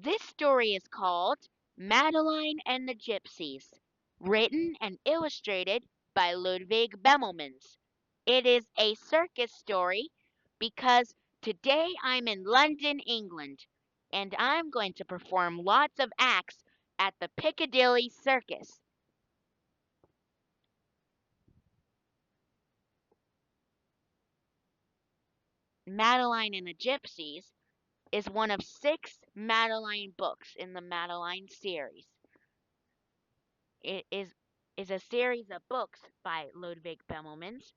This story is called Madeline and the Gypsies, written and illustrated by Ludwig Bemelmans. It is a circus story because today I'm in London, England, and I'm going to perform lots of acts at the Piccadilly Circus. Madeline and the Gypsies is one of 6 Madeline books in the Madeline series. It is a series of books by Ludwig Bemelmans.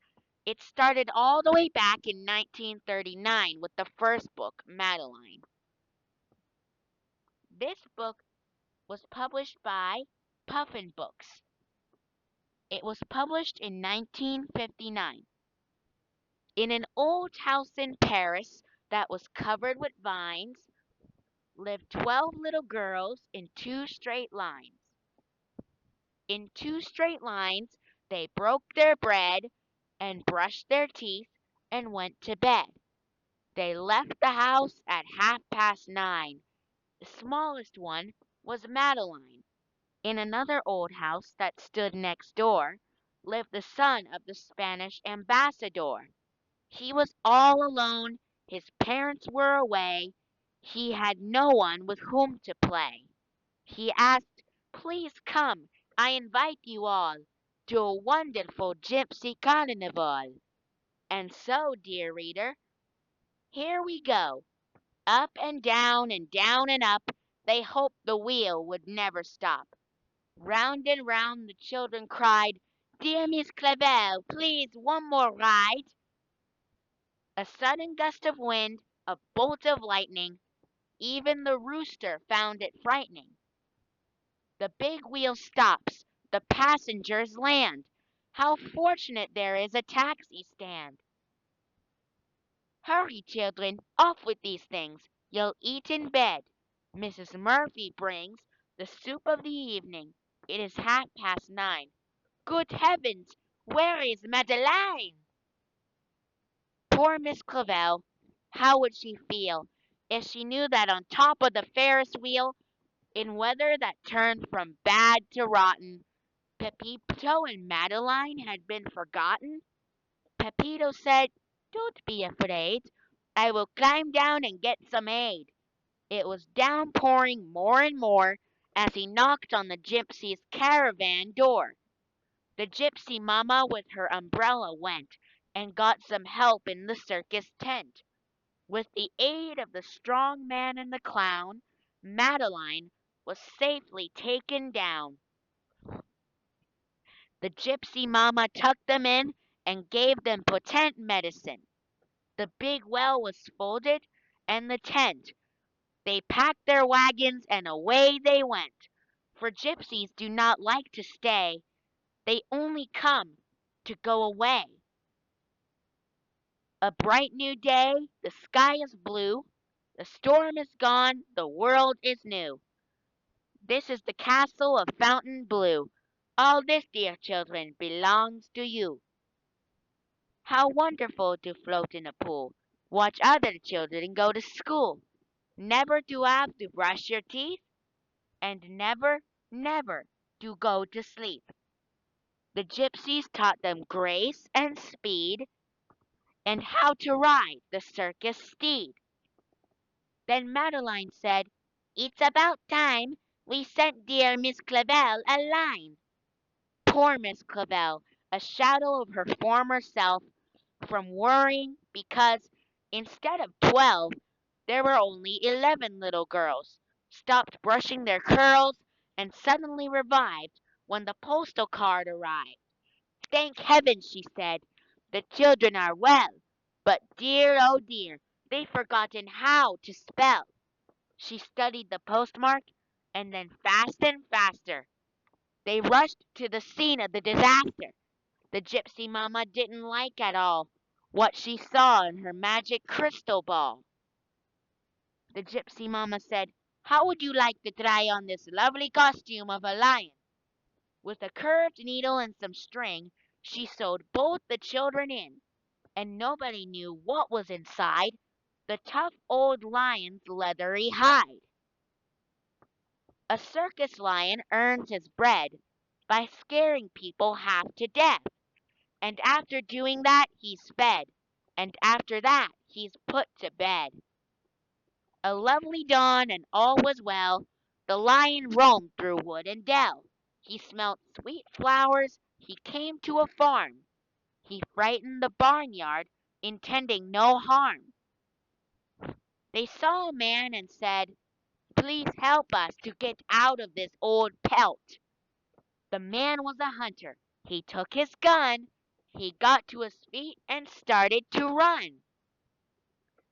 It started all the way back in 1939 with the first book, Madeline. This book was published by Puffin Books. It was published in 1959. In an old house in Paris that was covered with vines lived 12 little girls in 2 straight lines. In 2 straight lines, they broke their bread and brushed their teeth and went to bed. They left the house at 9:30. The smallest one was Madeline. In another old house that stood next door lived the son of the Spanish ambassador. He was all alone, his parents were away, he had no one with whom to play. He asked, "Please come, I invite you all to a wonderful gypsy carnival." And so, dear reader, here we go. Up and down and up, they hoped the wheel would never stop. Round and round the children cried, "Dear Miss Clavel, please one more ride." A sudden gust of wind, a bolt of lightning, even the rooster found it frightening. The big wheel stops, the passengers land. How fortunate there is a taxi stand. Hurry, children, off with these things. You'll eat in bed. Mrs. Murphy brings the soup of the evening. It is 9:30. Good heavens, where is Madeline? Poor Miss Clavell. How would she feel if she knew that on top of the Ferris wheel, in weather that turned from bad to rotten, Pepito and Madeline had been forgotten? Pepito said, "Don't be afraid. I will climb down and get some aid." It was downpouring more and more as he knocked on the gypsy's caravan door. The gypsy mamma with her umbrella went and got some help in the circus tent. With the aid of the strong man and the clown, Madeline was safely taken down. The gypsy mamma tucked them in and gave them potent medicine. The big well was folded and the tent. They packed their wagons and away they went. For gypsies do not like to stay, they only come to go away. A bright new day, the sky is blue, the storm is gone, the world is new. This is the castle of Fontainebleau. All this, dear children, belongs to you. How wonderful to float in a pool, watch other children go to school, never to have to brush your teeth, and never, never to go to sleep. The gypsies taught them grace and speed, and how to ride the circus steed. Then Madeline said, "It's about time we sent dear Miss Clavel a line." Poor Miss Clavel, a shadow of her former self, from worrying because, instead of 12, there were only 11 little girls, stopped brushing their curls, and suddenly revived when the postal card arrived. "Thank heaven," she said, "the children are well, but dear, oh dear, they've forgotten how to spell." She studied the postmark, and then fast and faster they rushed to the scene of the disaster. The gypsy mamma didn't like at all what she saw in her magic crystal ball. The gypsy mamma said, "How would you like to try on this lovely costume of a lion?" With a curved needle and some string, she sewed both the children in, and nobody knew what was inside the tough old lion's leathery hide. A circus lion earns his bread by scaring people half to death. And after doing that, he's fed. And after that, he's put to bed. A lovely dawn, and all was well. The lion roamed through wood and dell. He smelt sweet flowers. He came to a farm. He frightened the barnyard, intending no harm. They saw a man and said, "Please help us to get out of this old pelt." The man was a hunter. He took his gun. He got to his feet and started to run.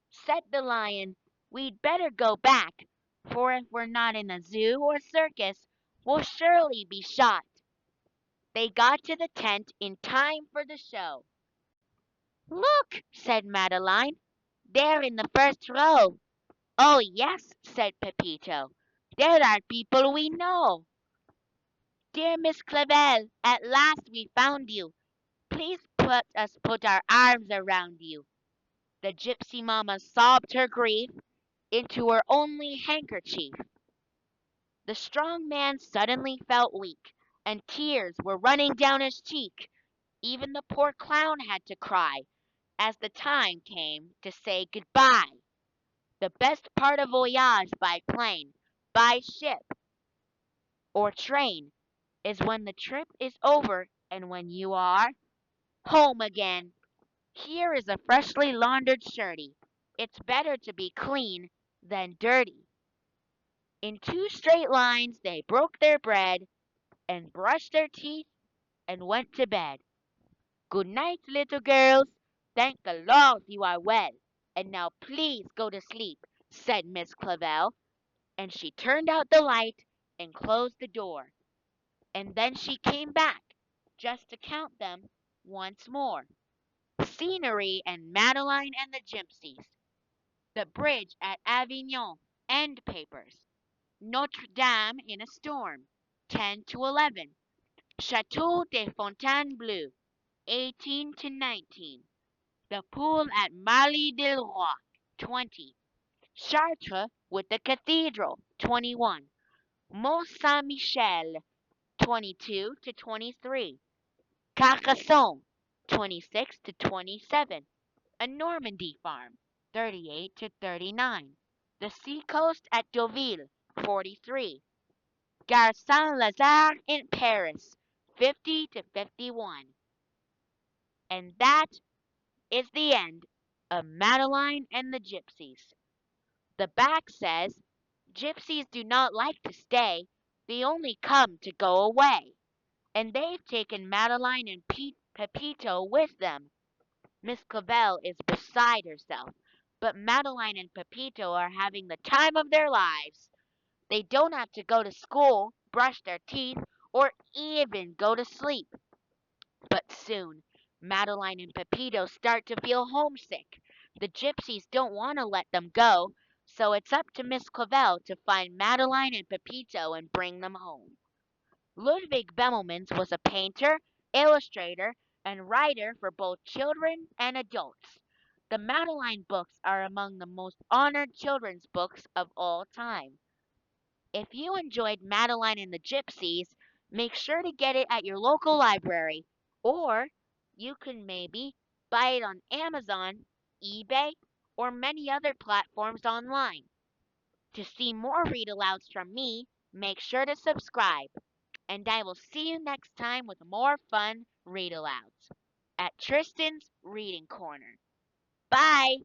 Said the lion, "We'd better go back, for if we're not in a zoo or circus, we'll surely be shot." They got to the tent in time for the show. "Look," said Madeline, "they're in the first row." "Oh, yes," said Pepito, "there are people we know." "Dear Miss Clavel, at last we found you. Please put us put our arms around you." The gypsy mamma sobbed her grief into her only handkerchief. The strong man suddenly felt weak, and tears were running down his cheek. Even the poor clown had to cry as the time came to say goodbye. The best part of voyage by plane, by ship, or train is when the trip is over and when you are home again. Here is a freshly laundered shirty. It's better to be clean than dirty. In two straight lines they broke their bread and brushed their teeth and went to bed. "Good night, little girls. Thank the Lord you are well. And now please go to sleep," said Miss Clavel, and she turned out the light and closed the door. And then she came back, just to count them once more. Scenery and Madeline and the Gypsies. The bridge at Avignon. End papers. Notre Dame in a storm. 10 to 11. Chateau de Fontainebleau. 18 to 19. The pool at Marly-le-Roi. 20. Chartres with the cathedral. 21. Mont Saint-Michel. 22 to 23. Carcassonne. 26 to 27. A Normandy farm. 38 to 39. The seacoast at Deauville. 43. Gare Saint-Lazare in Paris. 50 to 51. And that is the end of Madeline and the Gypsies. The back says, "Gypsies do not like to stay, they only come to go away." And they've taken Madeline and Pepito with them. Miss Clavel is beside herself, but Madeline and Pepito are having the time of their lives. They don't have to go to school, brush their teeth, or even go to sleep. But soon, Madeline and Pepito start to feel homesick. The Gypsies don't want to let them go, so it's up to Miss Clavel to find Madeline and Pepito and bring them home. Ludwig Bemelmans was a painter, illustrator, and writer for both children and adults. The Madeline books are among the most honored children's books of all time. If you enjoyed Madeline and the Gypsies, make sure to get it at your local library, or you can maybe buy it on Amazon, eBay, or many other platforms online. To see more read alouds from me, make sure to subscribe, and I will see you next time with more fun read alouds at Tristan's Reading Corner. Bye!